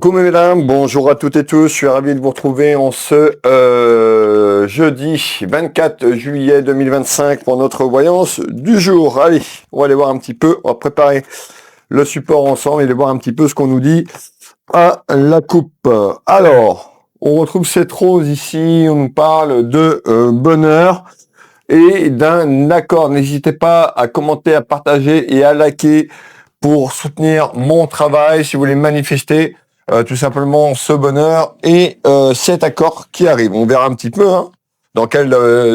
Coucou mesdames, bonjour à toutes et tous, je suis ravi de vous retrouver en ce jeudi 24 juillet 2025 pour notre voyance du jour. Allez, on va aller voir un petit peu, on va préparer le support ensemble et aller voir un petit peu ce qu'on nous dit à la coupe. Alors, on retrouve cette rose ici, on nous parle de bonheur et d'un accord. N'hésitez pas à commenter, à partager et à liker pour soutenir mon travail, si vous voulez manifester tout simplement ce bonheur et cet accord qui arrive. On verra un petit peu dans quel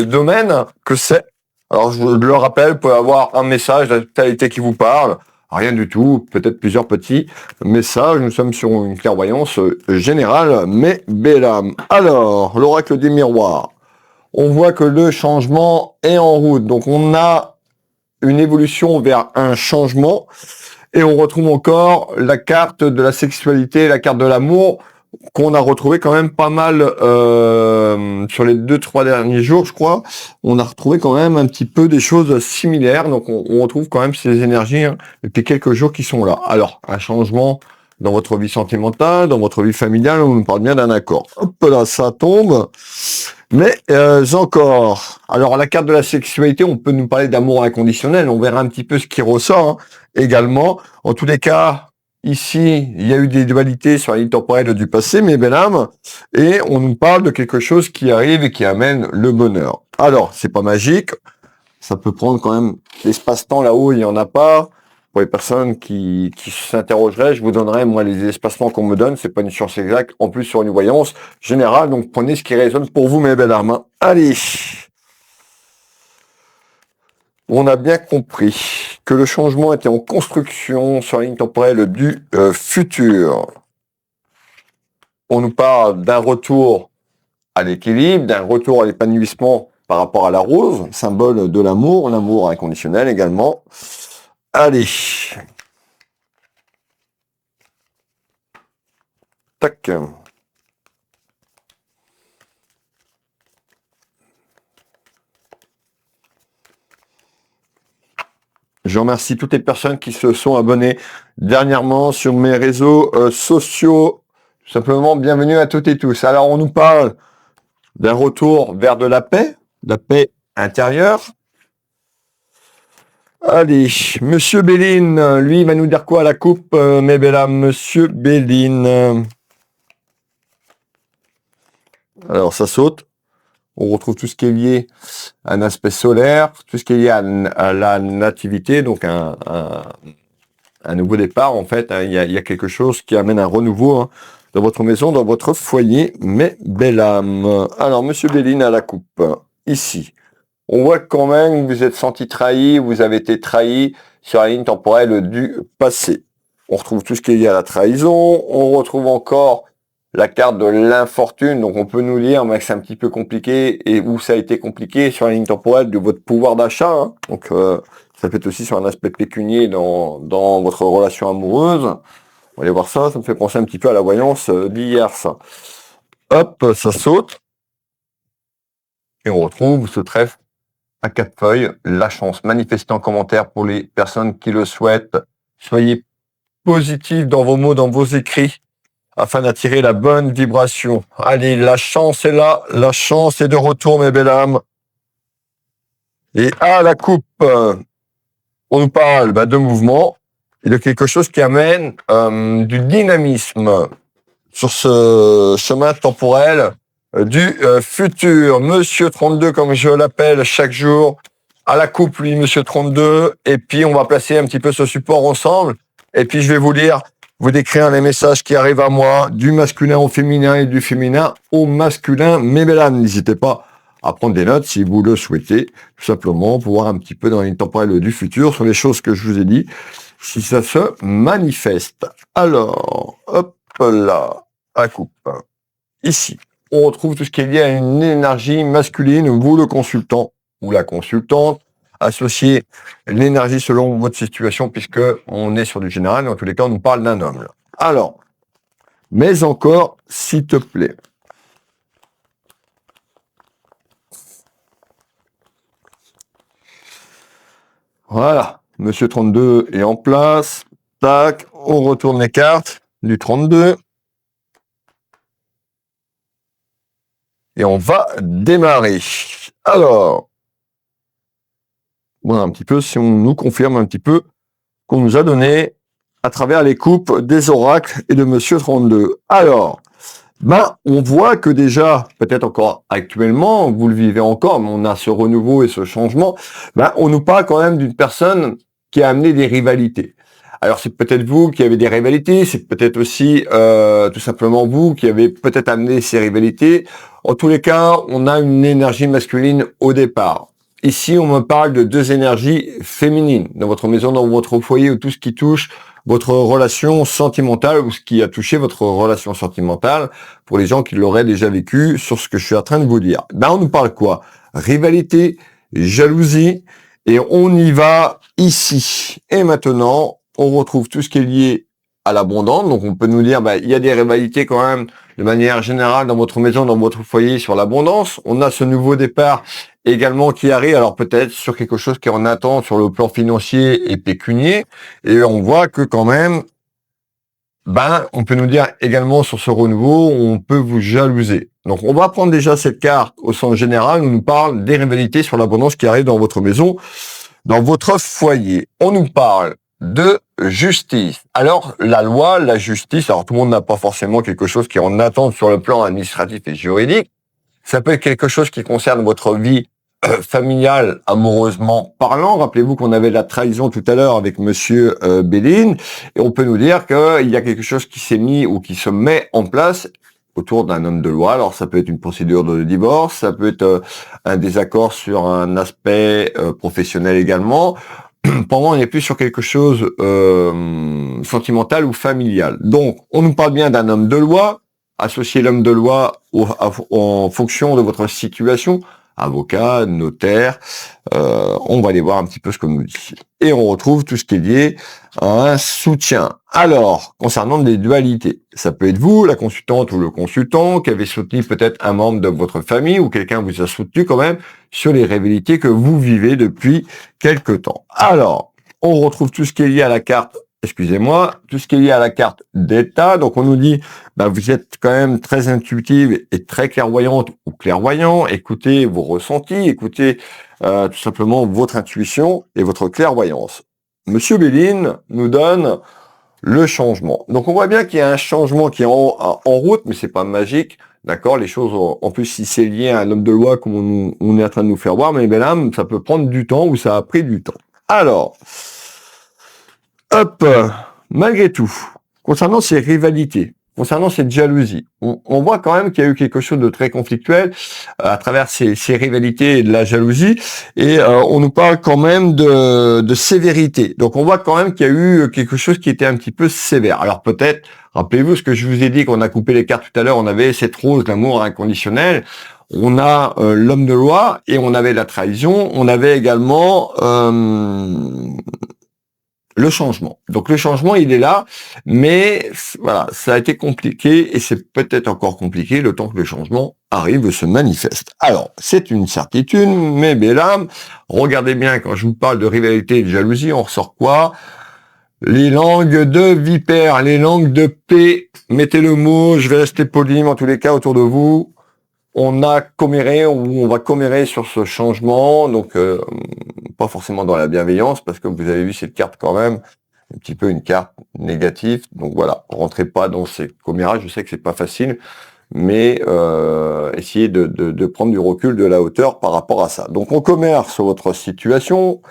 domaine que c'est. Alors je le rappelle, vous pouvez avoir un message de la totalité qui vous parle, rien du tout, peut-être plusieurs petits messages. Nous sommes sur une clairvoyance générale, mais belle âme. Alors, l'oracle des miroirs. On voit que le changement est en route. Donc on a une évolution vers un changement. Et on retrouve encore la carte de la sexualité, la carte de l'amour, qu'on a retrouvé quand même pas mal sur les 2-3 derniers jours, je crois. On a retrouvé quand même un petit peu des choses similaires. Donc on retrouve quand même ces énergies depuis quelques jours qui sont là. Alors, un changement dans votre vie sentimentale, dans votre vie familiale, on nous parle bien d'un accord. Hop là, ça tombe. Mais encore, alors la carte de la sexualité, on peut nous parler d'amour inconditionnel, on verra un petit peu ce qui ressort également. En tous les cas, ici, il y a eu des dualités sur la ligne temporelle du passé, mes belles âmes, et on nous parle de quelque chose qui arrive et qui amène le bonheur. Alors, c'est pas magique, ça peut prendre quand même l'espace-temps là-haut, il n'y en a pas. Pour les personnes qui s'interrogeraient, je vous donnerai, moi, les espacements qu'on me donne. C'est pas une science exacte. En plus, sur une voyance générale. Donc, prenez ce qui résonne pour vous, mes belles âmes. Allez. On a bien compris que le changement était en construction sur la ligne temporelle du futur. On nous parle d'un retour à l'équilibre, d'un retour à l'épanouissement par rapport à la rose, symbole de l'amour inconditionnel également. Allez. Tac. Je remercie toutes les personnes qui se sont abonnées dernièrement sur mes réseaux sociaux. Tout simplement, bienvenue à toutes et tous. Alors, on nous parle d'un retour vers de la paix intérieure. Allez, Monsieur Béline, lui, il va nous dire quoi à la coupe, mes belles âmes, Monsieur Béline. Alors, ça saute. On retrouve tout ce qui est lié à un aspect solaire, tout ce qui est lié à la nativité, donc un nouveau départ, en fait. Il y a quelque chose qui amène un renouveau dans votre maison, dans votre foyer, mes belles âmes. Alors, Monsieur Béline à la coupe, ici. On voit quand même que vous êtes senti trahi, vous avez été trahi sur la ligne temporelle du passé. On retrouve tout ce qui est lié à la trahison, on retrouve encore la carte de l'infortune, donc on peut nous lire, mais c'est un petit peu compliqué, et où ça a été compliqué sur la ligne temporelle de votre pouvoir d'achat, donc ça peut être aussi sur un aspect pécunier dans votre relation amoureuse. On va aller voir ça, ça me fait penser un petit peu à la voyance d'hier, ça. Hop, ça saute, et on retrouve ce trèfle à 4 feuilles, la chance. Manifestez en commentaire pour les personnes qui le souhaitent. Soyez positifs dans vos mots, dans vos écrits, afin d'attirer la bonne vibration. Allez, la chance est là, la chance est de retour, mes belles âmes. Et à la coupe, on nous parle de mouvement et de quelque chose qui amène du dynamisme sur ce chemin temporel du futur. Monsieur 32, comme je l'appelle chaque jour, à la coupe, lui, Monsieur 32, et puis on va placer un petit peu ce support ensemble, et puis je vais vous lire, vous décrire les messages qui arrivent à moi, du masculin au féminin et du féminin au masculin. Mes belles âmes, n'hésitez pas à prendre des notes si vous le souhaitez, tout simplement pour voir un petit peu dans les temporelles du futur sur les choses que je vous ai dit, si ça se manifeste. Alors, hop là, à coupe, ici. On retrouve tout ce qui est lié à une énergie masculine, vous le consultant ou la consultante, associez l'énergie selon votre situation, puisque on est sur du général, dans tous les cas, on nous parle d'un homme. Alors, mais encore, s'il te plaît. Voilà, Monsieur 32 est en place. Tac, on retourne les cartes du 32. Et on va démarrer. Alors, voilà un petit peu, si on nous confirme un petit peu qu'on nous a donné à travers les coupes des oracles et de Monsieur 32. Alors, on voit que déjà, peut-être encore actuellement, vous le vivez encore, mais on a ce renouveau et ce changement, on nous parle quand même d'une personne qui a amené des rivalités. Alors c'est peut-être vous qui avez des rivalités, c'est peut-être aussi tout simplement vous qui avez peut-être amené ces rivalités. En tous les cas, on a une énergie masculine au départ. Ici, on me parle de deux énergies féminines dans votre maison, dans votre foyer, ou tout ce qui touche votre relation sentimentale ou ce qui a touché votre relation sentimentale pour les gens qui l'auraient déjà vécu sur ce que je suis en train de vous dire. On nous parle quoi? Rivalité, jalousie, et on y va ici. Et maintenant, on retrouve tout ce qui est lié à l'abondance. Donc on peut nous dire, il y a des rivalités quand même de manière générale dans votre maison, dans votre foyer sur l'abondance. On a ce nouveau départ également qui arrive, alors peut-être sur quelque chose qui est en attente sur le plan financier et pécunier, et on voit que quand même, on peut nous dire également sur ce renouveau, on peut vous jalouser. Donc on va prendre déjà cette carte au sens général, où on nous parle des rivalités sur l'abondance qui arrivent dans votre maison, dans votre foyer. On nous parle de justice. Alors, la loi, la justice, alors tout le monde n'a pas forcément quelque chose qui est en attente sur le plan administratif et juridique. Ça peut être quelque chose qui concerne votre vie familiale, amoureusement parlant. Rappelez-vous qu'on avait la trahison tout à l'heure avec Monsieur Béline, et on peut nous dire qu'il y a quelque chose qui s'est mis ou qui se met en place autour d'un homme de loi. Alors ça peut être une procédure de divorce, ça peut être un désaccord sur un aspect professionnel également. Pour moi, on n'est plus sur quelque chose sentimental ou familial. Donc, on nous parle bien d'un homme de loi. Associez l'homme de loi en fonction de votre situation, avocat, notaire, on va aller voir un petit peu ce qu'on nous dit. Et on retrouve tout ce qui est lié à un soutien. Alors, concernant les dualités, ça peut être vous, la consultante ou le consultant, qui avez soutenu peut-être un membre de votre famille ou quelqu'un vous a soutenu quand même sur les rivalités que vous vivez depuis quelque temps. Alors, on retrouve tout ce qui est lié à la carte, tout ce qui est lié à la carte d'état. Donc, on nous dit, vous êtes quand même très intuitive et très clairvoyante ou clairvoyant. Écoutez vos ressentis, écoutez tout simplement votre intuition et votre clairvoyance. Monsieur Béline nous donne le changement. Donc, on voit bien qu'il y a un changement qui est en route, mais c'est pas magique. D'accord, les choses, en plus, si c'est lié à un homme de loi, comme on est en train de nous faire voir, mais là, ça peut prendre du temps ou ça a pris du temps. Alors, malgré tout, concernant ces rivalités, concernant cette jalousie, on voit quand même qu'il y a eu quelque chose de très conflictuel à travers ces rivalités et de la jalousie, et on nous parle quand même de sévérité. Donc on voit quand même qu'il y a eu quelque chose qui était un petit peu sévère. Alors peut-être, rappelez-vous ce que je vous ai dit, qu'on a coupé les cartes tout à l'heure, on avait cette rose d'amour inconditionnel, on a l'homme de loi, et on avait la trahison, on avait également le changement. Donc le changement, il est là, mais voilà, ça a été compliqué et c'est peut-être encore compliqué le temps que le changement arrive, se manifeste. Alors, c'est une certitude, mais mesdames, regardez bien, quand je vous parle de rivalité et de jalousie, on ressort quoi? Les langues de vipère, les langues de paix. Mettez le mot, je vais rester poli, mais en tous les cas, autour de vous, on a comméré, ou on va commérer sur ce changement, donc pas forcément dans la bienveillance, parce que vous avez vu cette carte quand même, un petit peu une carte négative, donc voilà, rentrez pas dans ces commérages, je sais que c'est pas facile, mais essayez de prendre du recul, de la hauteur par rapport à ça. Donc on commère sur votre situation.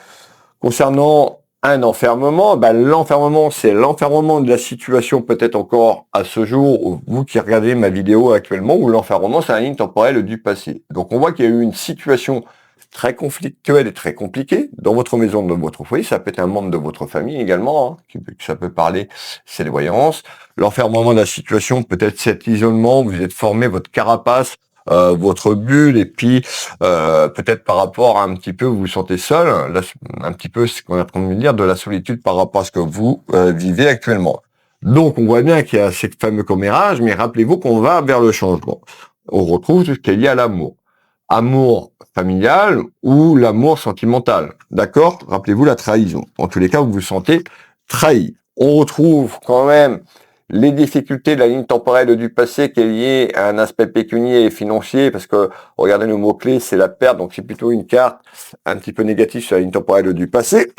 Concernant un enfermement, l'enfermement, c'est l'enfermement de la situation peut-être encore à ce jour, vous qui regardez ma vidéo actuellement, où l'enfermement, c'est la ligne temporelle du passé. Donc on voit qu'il y a eu une situation très conflictuelle et très compliquée dans votre maison, dans votre foyer. Ça peut être un membre de votre famille également, ça peut parler, c'est les voyances. L'enfermement de la situation, peut-être cet isolement, vous êtes formé votre carapace, votre bulle, et puis peut-être par rapport à un petit peu, vous vous sentez seul, là, un petit peu ce qu'on est en train de me dire, de la solitude par rapport à ce que vous vivez actuellement. Donc on voit bien qu'il y a ces fameux commérages, mais rappelez-vous qu'on va vers le changement. On retrouve tout ce qui est lié à l'amour. Amour familial ou l'amour sentimental. D'accord? Rappelez-vous la trahison. En tous les cas, vous vous sentez trahi. On retrouve quand même les difficultés de la ligne temporelle du passé qui est liée à un aspect pécunier et financier, parce que, regardez le mot-clé, c'est la perte, donc c'est plutôt une carte un petit peu négative sur la ligne temporelle du passé.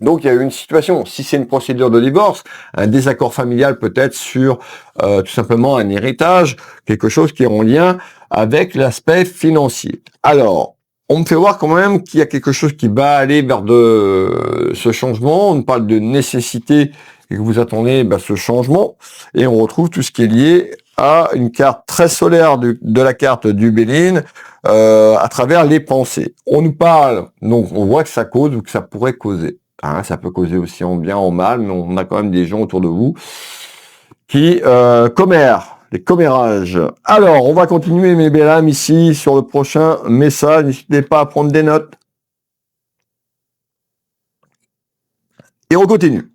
Donc, il y a eu une situation, si c'est une procédure de divorce, un désaccord familial peut-être sur tout simplement un héritage, quelque chose qui est en lien avec l'aspect financier. Alors, on me fait voir quand même qu'il y a quelque chose qui va aller vers ce changement. On parle de nécessité et que vous attendez ce changement. Et on retrouve tout ce qui est lié à une carte très solaire de la carte du Béline à travers les pensées. On nous parle, donc on voit que ça cause ou que ça pourrait causer. Hein, ça peut causer aussi en bien, en mal, mais on a quand même des gens autour de vous qui commèrent. Les commérages. Alors, on va continuer mes belles âmes ici sur le prochain message. N'hésitez pas à prendre des notes. Et on continue.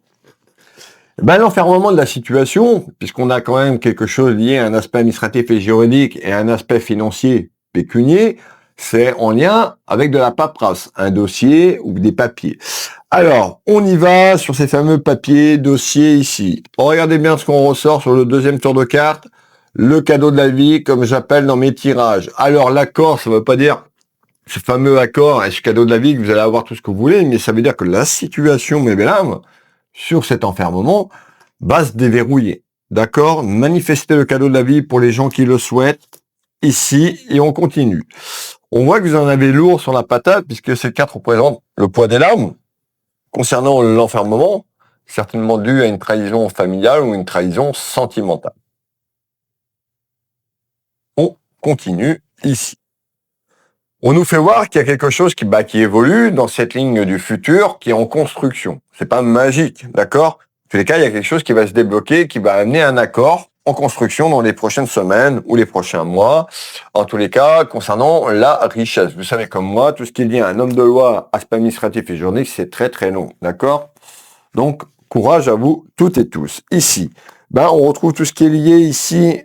L'enfermement de la situation, puisqu'on a quand même quelque chose lié à un aspect administratif et juridique et un aspect financier pécunier, c'est en lien avec de la paperasse, un dossier ou des papiers. Alors, on y va sur ces fameux papiers, dossiers ici. Regardez bien ce qu'on ressort sur le deuxième tour de carte. Le cadeau de la vie, comme j'appelle dans mes tirages. Alors, l'accord, ça ne veut pas dire ce fameux accord et ce cadeau de la vie que vous allez avoir tout ce que vous voulez, mais ça veut dire que la situation, mes belles âmes, sur cet enfermement, va se déverrouiller. D'accord? Manifestez le cadeau de la vie pour les gens qui le souhaitent, ici, et on continue. On voit que vous en avez lourd sur la patate, puisque ces cartes représentent le poids des larmes, concernant l'enfermement, certainement dû à une trahison familiale ou une trahison sentimentale. On continue ici. On nous fait voir qu'il y a quelque chose qui évolue dans cette ligne du futur, qui est en construction. C'est pas magique, d'accord? En tous les cas, il y a quelque chose qui va se débloquer, qui va amener un accord en construction dans les prochaines semaines ou les prochains mois. En tous les cas, concernant la richesse. Vous savez comme moi, tout ce qui est lié à un homme de loi, aspect administratif et juridique, c'est très très long, d'accord? Donc, courage à vous toutes et tous. Ici, on retrouve tout ce qui est lié ici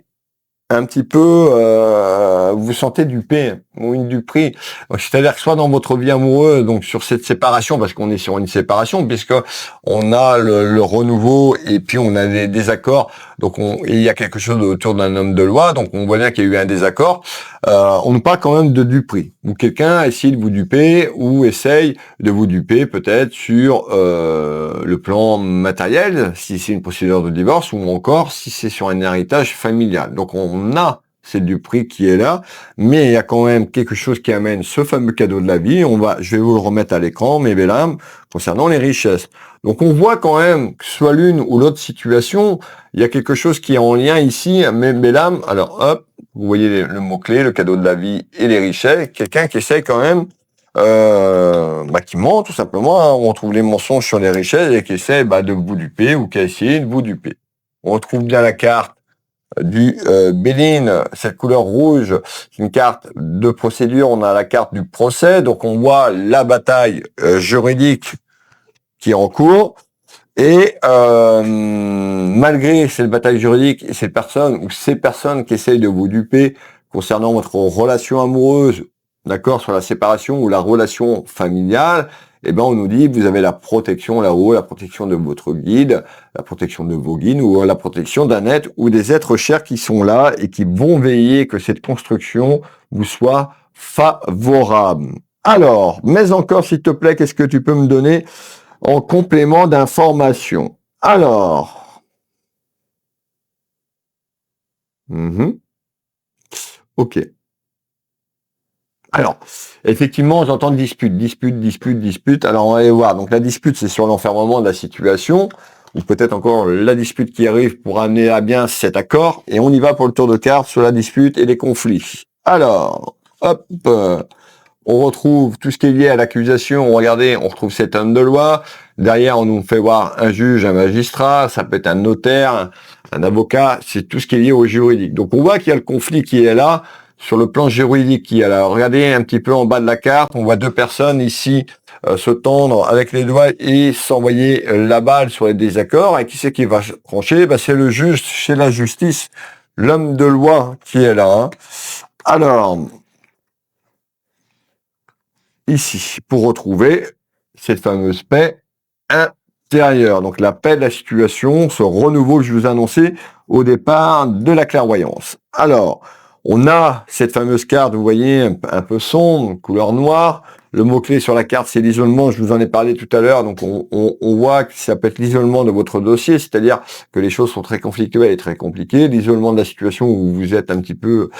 un petit peu, vous vous sentez dupé ou une duperie. C'est-à-dire que soit dans votre vie amoureuse, donc sur cette séparation, parce qu'on est sur une séparation, puisque on a le renouveau et puis on a des désaccords. Donc il y a quelque chose autour d'un homme de loi, donc on voit bien qu'il y a eu un désaccord. On nous parle quand même de duperie, où quelqu'un essaye de vous duper ou essaye de vous duper peut-être sur le plan matériel, si c'est une procédure de divorce, ou encore si c'est sur un héritage familial. Donc on a cette duperie qui est là, mais il y a quand même quelque chose qui amène ce fameux cadeau de la vie. Je vais vous le remettre à l'écran, mes belles âmes, concernant les richesses. Donc on voit quand même que soit l'une ou l'autre situation, il y a quelque chose qui est en lien ici, mes belles âmes. Alors hop, vous voyez le mot-clé, le cadeau de la vie et les richesses. Quelqu'un qui essaie quand même, qui ment tout simplement. Hein. On trouve les mensonges sur les richesses et qui essaie de vous duper ou qui a essayé de vous duper. On retrouve bien la carte du Béline, cette couleur rouge, c'est une carte de procédure. On a la carte du procès, donc on voit la bataille juridique qui est en cours. Et malgré cette bataille juridique et ces personnes qui essayent de vous duper concernant votre relation amoureuse, d'accord, sur la séparation ou la relation familiale, on nous dit vous avez la protection là-haut, la protection de votre guide, la protection de vos guides ou la protection d'un être ou des êtres chers qui sont là et qui vont veiller que cette construction vous soit favorable. Alors, mais encore s'il te plaît, qu'est-ce que tu peux me donner en complément d'information? Alors, ok. Alors, effectivement, j'entends dispute. Alors, on va aller voir. Donc, la dispute, c'est sur l'enfermement de la situation, ou peut-être encore la dispute qui arrive pour amener à bien cet accord. Et on y va pour le tour de carte sur la dispute et les conflits. Alors, hop, on retrouve tout ce qui est lié à l'accusation. Regardez, on retrouve cet homme de loi. Derrière, on nous fait voir un juge, un magistrat. Ça peut être un notaire, un avocat. C'est tout ce qui est lié au juridique. Donc, on voit qu'il y a le conflit qui est là. Sur le plan juridique qui est là. Regardez un petit peu en bas de la carte. On voit deux personnes ici se tendre avec les doigts et s'envoyer la balle sur les désaccords. Et qui c'est qui va trancher? C'est le juge chez la justice, l'homme de loi qui est là. Hein. Alors, ici, pour retrouver cette fameuse paix extérieur. Donc la paix de la situation, ce renouveau que je vous ai annoncé au départ de la clairvoyance. Alors, on a cette fameuse carte, vous voyez, un peu sombre, couleur noire. Le mot-clé sur la carte, c'est l'isolement. Je vous en ai parlé tout à l'heure. Donc, on voit que ça peut être l'isolement de votre dossier, c'est-à-dire que les choses sont très conflictuelles et très compliquées. L'isolement de la situation où vous êtes un petit peu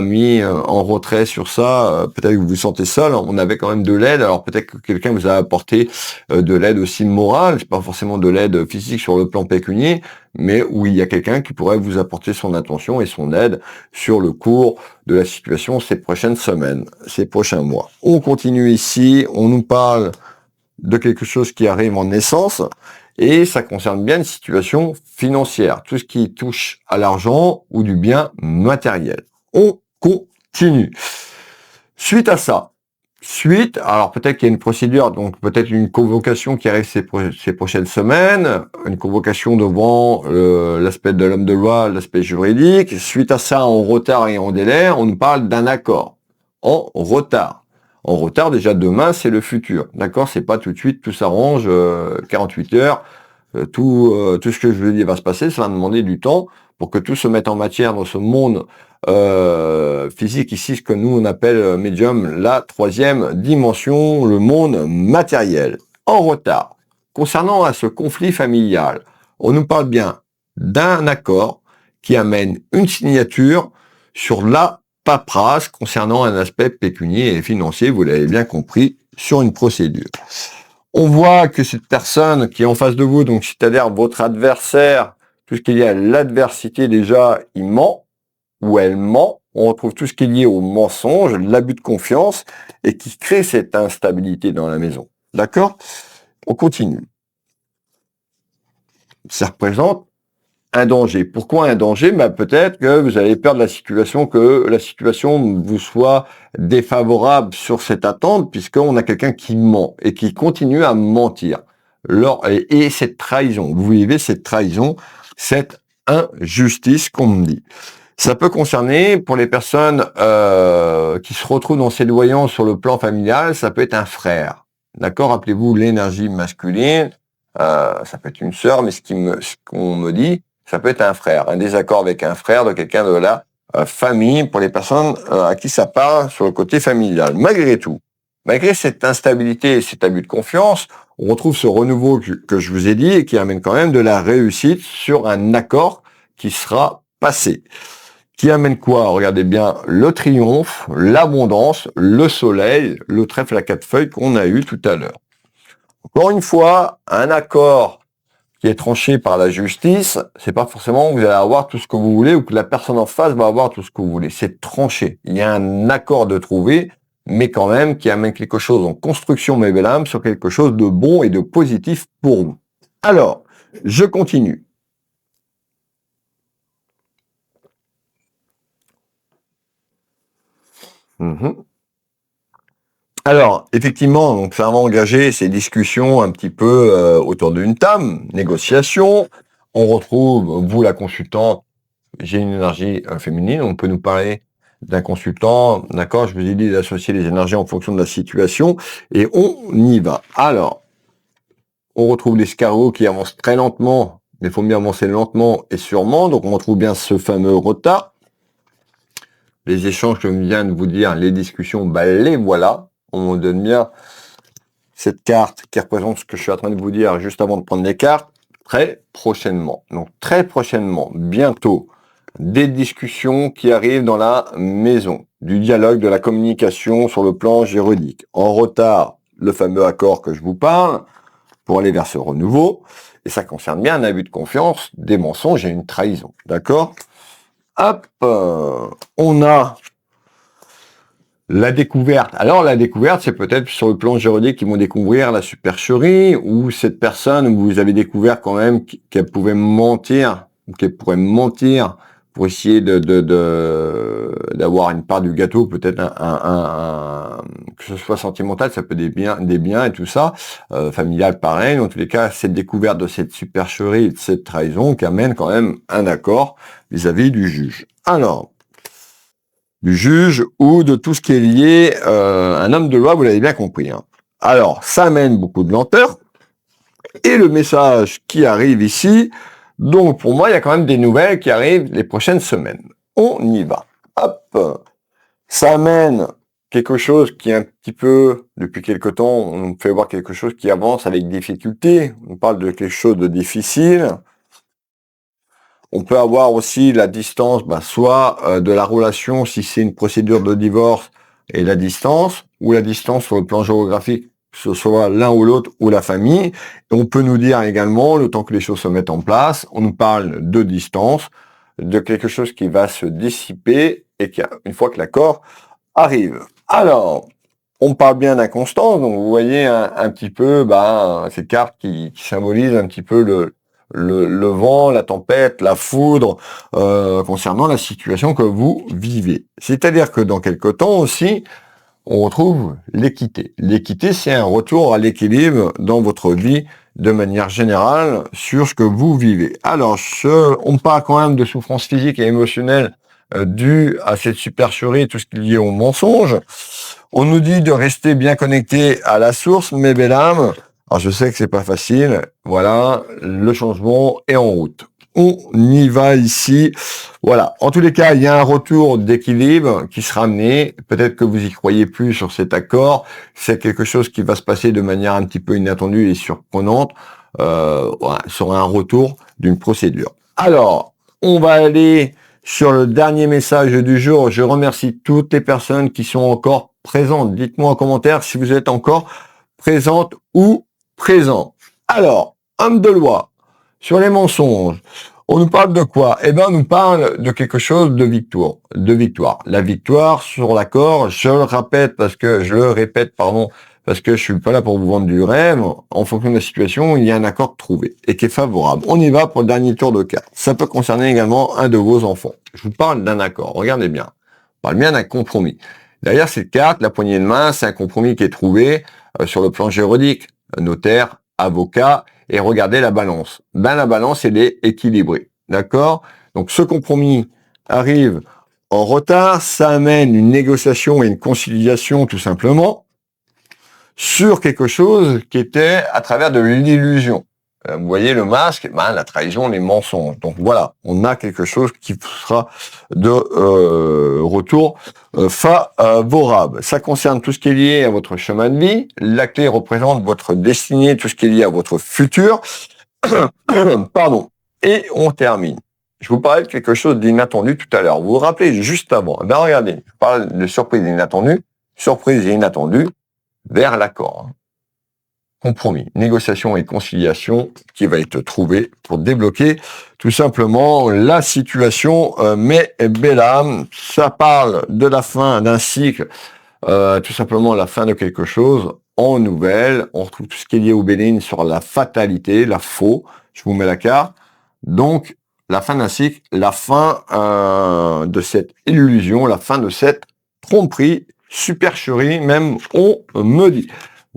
mis en retrait sur ça. Peut-être que vous vous sentez seul. On avait quand même de l'aide. Alors, peut-être que quelqu'un vous a apporté de l'aide aussi morale. C'est pas forcément de l'aide physique sur le plan pécunier, mais où il y a quelqu'un qui pourrait vous apporter son attention et son aide sur le cours de la situation ces prochaines semaines, ces prochains mois. On continue ici, on nous parle de quelque chose qui arrive en naissance, et ça concerne bien une situation financière, tout ce qui touche à l'argent ou du bien matériel. On continue. Suite à ça, alors peut-être qu'il y a une procédure, donc peut-être une convocation qui arrive ces prochaines semaines, une convocation devant l'aspect de l'homme de loi, l'aspect juridique. Suite à ça, en retard et en délai, on nous parle d'un accord. En retard. En retard, déjà demain, c'est le futur. D'accord? C'est pas tout de suite, tout s'arrange, 48 heures. Tout ce que je veux dire va se passer, ça va demander du temps pour que tout se mette en matière dans ce monde physique ici, ce que nous on appelle médium, la troisième dimension, le monde matériel. En retard. Concernant à ce conflit familial, on nous parle bien d'un accord qui amène une signature sur la paperasse concernant un aspect pécunier et financier, vous l'avez bien compris, sur une procédure. On voit que cette personne qui est en face de vous, donc c'est-à-dire votre adversaire, tout ce qui est lié à l'adversité déjà, il ment, ou elle ment. On retrouve tout ce qui est lié au mensonge, l'abus de confiance, et qui crée cette instabilité dans la maison. D'accord? On continue. Ça représente un danger. Pourquoi un danger? Peut-être que vous avez peur de la situation, que la situation vous soit défavorable sur cette attente, puisqu'on a quelqu'un qui ment et qui continue à mentir. Et cette trahison, vous vivez cette trahison, cette injustice qu'on me dit. Ça peut concerner, pour les personnes qui se retrouvent dans cette voyance sur le plan familial, ça peut être un frère. D'accord? Rappelez-vous l'énergie masculine, ça peut être une sœur, mais ce qu'on me dit, ça peut être un frère, un désaccord avec un frère de quelqu'un de la famille, pour les personnes à qui ça parle sur le côté familial. Malgré tout, malgré cette instabilité et cet abus de confiance, on retrouve ce renouveau que je vous ai dit et qui amène quand même de la réussite sur un accord qui sera passé. Qui amène quoi? Regardez bien, le triomphe, l'abondance, le soleil, le trèfle à 4 feuilles qu'on a eu tout à l'heure. Encore une fois, un accord qui est tranché par la justice, c'est pas forcément que vous allez avoir tout ce que vous voulez ou que la personne en face va avoir tout ce que vous voulez. C'est tranché. Il y a un accord de trouver, mais quand même qui amène quelque chose en construction, mes belles âmes, sur quelque chose de bon et de positif pour vous. Alors, je continue. Alors, effectivement, donc ça va engager ces discussions un petit peu autour d'une table, négociation. On retrouve, vous la consultante, j'ai une énergie féminine, on peut nous parler d'un consultant, d'accord, je vous ai dit d'associer les énergies en fonction de la situation, et on y va. Alors, on retrouve l'escargot qui avance très lentement, mais il faut mieux avancer lentement et sûrement, donc on retrouve bien ce fameux retard. Les échanges que je viens de vous dire, les discussions, les voilà. On me donne bien cette carte qui représente ce que je suis en train de vous dire juste avant de prendre les cartes, très prochainement. Donc très prochainement, bientôt, des discussions qui arrivent dans la maison, du dialogue, de la communication sur le plan juridique. En retard, le fameux accord que je vous parle, pour aller vers ce renouveau, et ça concerne bien un abus de confiance, des mensonges et une trahison. D'accord? Hop, on a la découverte. Alors, la découverte, c'est peut-être sur le plan juridique qu'ils vont découvrir la supercherie ou cette personne, vous avez découvert quand même qu'elle pouvait mentir, ou qu'elle pourrait mentir pour essayer d'avoir une part du gâteau, peut-être que ce soit sentimental, ça peut des biens et tout ça, familial pareil. Dans tous les cas, cette découverte de cette supercherie et de cette trahison qui amène quand même un accord vis-à-vis du juge. Alors, du juge ou de tout ce qui est lié un homme de loi, vous l'avez bien compris. Hein. Alors, ça amène beaucoup de lenteur, et le message qui arrive ici. Donc, pour moi, il y a quand même des nouvelles qui arrivent les prochaines semaines. On y va. Hop. Ça amène quelque chose qui est un petit peu, depuis quelque temps, on nous fait voir quelque chose qui avance avec difficulté. On parle de quelque chose de difficile. On peut avoir aussi la distance, soit de la relation, si c'est une procédure de divorce, et la distance, ou la distance sur le plan géographique, que ce soit l'un ou l'autre, ou la famille. Et on peut nous dire également, le temps que les choses se mettent en place, on nous parle de distance, de quelque chose qui va se dissiper, et qui, une fois que l'accord arrive. Alors, on parle bien d'inconstance, donc vous voyez un petit peu ces cartes qui symbolisent un petit peu le vent, la tempête, la foudre, concernant la situation que vous vivez. C'est-à-dire que dans quelque temps aussi, on retrouve l'équité. L'équité, c'est un retour à l'équilibre dans votre vie de manière générale sur ce que vous vivez. Alors, on parle quand même de souffrance physique et émotionnelle due à cette supercherie, tout ce qui est lié au mensonge. On nous dit de rester bien connecté à la source, mes belles âmes. Alors, je sais que c'est pas facile. Voilà, le changement est en route. On y va ici. Voilà. En tous les cas, il y a un retour d'équilibre qui sera amené. Peut-être que vous y croyez plus sur cet accord. C'est quelque chose qui va se passer de manière un petit peu inattendue et surprenante. Sur un retour d'une procédure. Alors, on va aller sur le dernier message du jour. Je remercie toutes les personnes qui sont encore présentes. Dites-moi en commentaire si vous êtes encore présente ou présent. Alors, homme de loi, sur les mensonges, on nous parle de quoi? Eh bien, on nous parle de quelque chose de victoire. La victoire sur l'accord, je le répète parce que je suis pas là pour vous vendre du rêve. En fonction de la situation, il y a un accord trouvé et qui est favorable. On y va pour le dernier tour de carte. Ça peut concerner également un de vos enfants. Je vous parle d'un accord. Regardez bien. On parle bien d'un compromis. Derrière cette carte, la poignée de main, c'est un compromis qui est trouvé sur le plan juridique. Notaire, avocat, et regardez la balance. La balance, elle est équilibrée. D'accord? Donc, ce compromis arrive en retard. Ça amène une négociation et une conciliation, tout simplement, sur quelque chose qui était à travers de l'illusion. Vous voyez le masque, la trahison, les mensonges. Donc voilà, on a quelque chose qui sera de retour favorable. Ça concerne tout ce qui est lié à votre chemin de vie. La clé représente votre destinée, tout ce qui est lié à votre futur. Pardon. Et on termine. Je vous parlais de quelque chose d'inattendu tout à l'heure. Vous vous rappelez juste avant. Regardez, je parle de surprise inattendue. Surprise et inattendue vers l'accord. Compromis, négociation et conciliation qui va être trouvé pour débloquer tout simplement la situation. Mais belle âme, ça parle de la fin d'un cycle, tout simplement la fin de quelque chose. En nouvelle, on retrouve tout ce qui est lié au Béline sur la fatalité, la faux. Je vous mets la carte. Donc, la fin d'un cycle, la fin de cette illusion, la fin de cette tromperie, supercherie, même on me dit.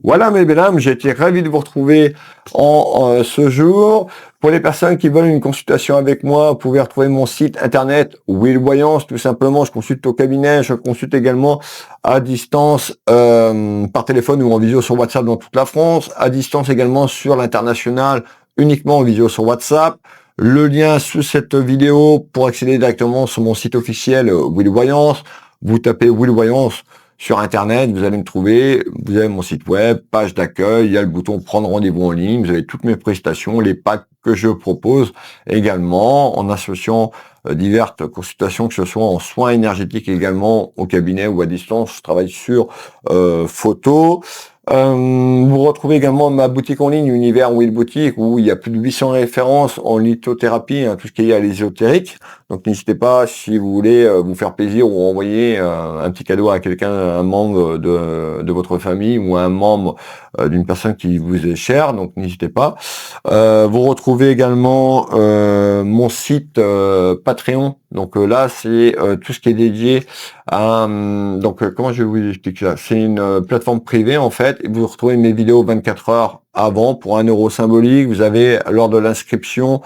Voilà mes belles âmes, j'ai été ravi de vous retrouver en ce jour. Pour les personnes qui veulent une consultation avec moi, vous pouvez retrouver mon site internet Will Voyance, tout simplement. Je consulte au cabinet, je consulte également à distance par téléphone ou en visio sur WhatsApp dans toute la France, à distance également sur l'international, uniquement en visio sur WhatsApp. Le lien sous cette vidéo pour accéder directement sur mon site officiel Will Voyance. Vous tapez Will Voyance sur Internet, vous allez me trouver, vous avez mon site web, page d'accueil, il y a le bouton prendre rendez-vous en ligne, vous avez toutes mes prestations, les packs que je propose également en associant diverses consultations, que ce soit en soins énergétiques également au cabinet ou à distance. Je travaille sur photo. Vous retrouvez également ma boutique en ligne Univers Will Boutique où il y a plus de 800 références en lithothérapie, tout ce qui est lié à l'ésotérique. Donc n'hésitez pas, si vous voulez vous faire plaisir ou envoyer un petit cadeau à quelqu'un, un membre de votre famille ou un membre d'une personne qui vous est chère, donc n'hésitez pas. Vous retrouvez également mon site Patreon. Donc là, c'est tout ce qui est dédié à... comment je vais vous expliquer ça? C'est une plateforme privée en fait. Et vous retrouvez mes vidéos 24 heures avant pour 1 euro symbolique. Vous avez, lors de l'inscription,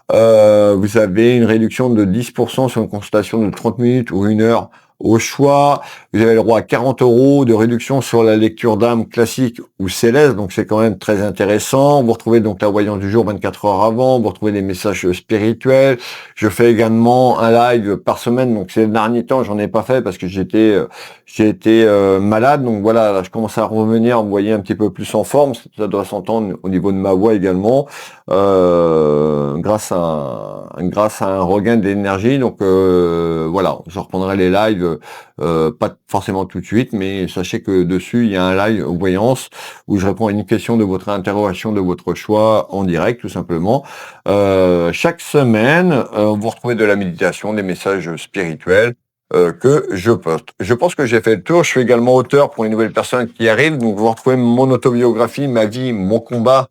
vous avez une réduction de 10% sur une consultation de 30 minutes ou 1 heure Au choix, vous avez le droit à 40 € de réduction sur la lecture d'âme classique ou céleste, donc c'est quand même très intéressant. Vous retrouvez donc la voyance du jour 24 heures avant, vous retrouvez des messages spirituels. Je fais également un live par semaine, donc ces derniers temps, j'en ai pas fait parce que j'ai été malade, donc voilà, là, je commence à revenir, vous voyez, un petit peu plus en forme, ça doit s'entendre au niveau de ma voix également, grâce à un regain d'énergie, donc voilà, je reprendrai les lives, pas forcément tout de suite, mais sachez que dessus, il y a un live voyance où je réponds à une question de votre interrogation, de votre choix en direct, tout simplement. Chaque semaine, vous retrouvez de la méditation, des messages spirituels que je poste. Je pense que j'ai fait le tour. Je suis également auteur pour les nouvelles personnes qui arrivent. Donc, vous retrouvez mon autobiographie, ma vie, mon combat,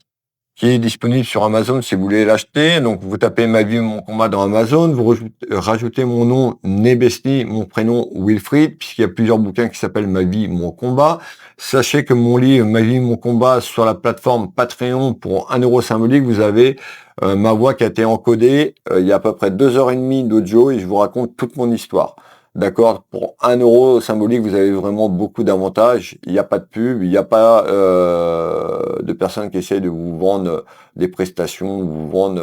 qui est disponible sur Amazon si vous voulez l'acheter. Donc, vous tapez ma vie, mon combat dans Amazon. Vous rajoutez mon nom, Nebesni, mon prénom, Wilfried, puisqu'il y a plusieurs bouquins qui s'appellent Ma vie, mon combat. Sachez que mon livre, Ma vie, mon combat, sur la plateforme Patreon, pour 1 € symbolique, vous avez ma voix qui a été encodée. Il y a à peu près 2h30 d'audio et je vous raconte toute mon histoire. D'accord, pour 1 € symbolique, vous avez vraiment beaucoup d'avantages. Il n'y a pas de pub, il n'y a pas de personnes qui essayent de vous vendre des prestations, vous vendre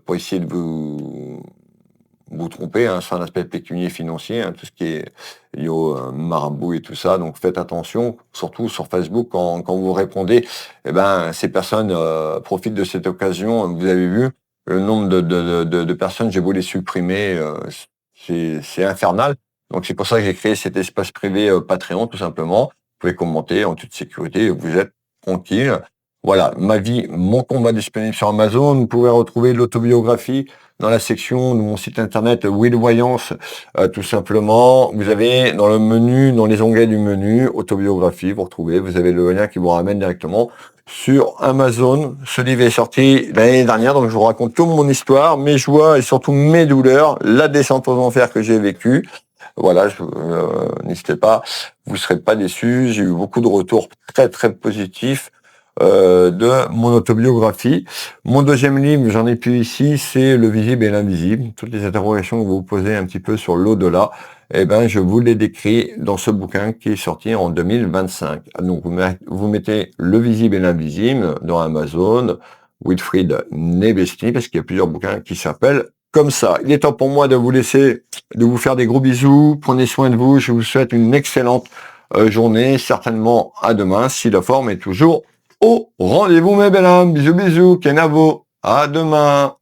pour essayer de vous tromper, hein, sur un aspect pécunier financier, hein, tout ce qui est lié au marabout et tout ça. Donc faites attention, surtout sur Facebook, quand vous répondez, eh ben ces personnes profitent de cette occasion. Vous avez vu le nombre de personnes, j'ai beau les supprimer, c'est infernal. Donc c'est pour ça que j'ai créé cet espace privé Patreon, tout simplement. Vous pouvez commenter en toute sécurité, vous êtes tranquille. Voilà, ma vie, mon combat disponible sur Amazon. Vous pouvez retrouver l'autobiographie dans la section de mon site internet Will Voyance, tout simplement. Vous avez dans le menu, dans les onglets du menu, autobiographie, vous retrouvez, vous avez le lien qui vous ramène directement sur Amazon. Ce livre est sorti l'année dernière, donc je vous raconte toute mon histoire, mes joies et surtout mes douleurs, la descente aux enfers que j'ai vécue. Voilà, n'hésitez pas, vous ne serez pas déçus. J'ai eu beaucoup de retours très très positifs de mon autobiographie. Mon deuxième livre, j'en ai plus ici, c'est Le visible et l'invisible. Toutes les interrogations que vous vous posez un petit peu sur l'au-delà, eh ben, je vous les décris dans ce bouquin qui est sorti en 2025. Donc, vous mettez Le visible et l'invisible dans Amazon, Wilfried Nebesni, parce qu'il y a plusieurs bouquins qui s'appellent comme ça. Il est temps pour moi de vous laisser, de vous faire des gros bisous. Prenez soin de vous. Je vous souhaite une excellente journée. Certainement à demain, si la forme est toujours au rendez-vous, mes belles âmes. Bisous, bisous. Kenavo. À demain.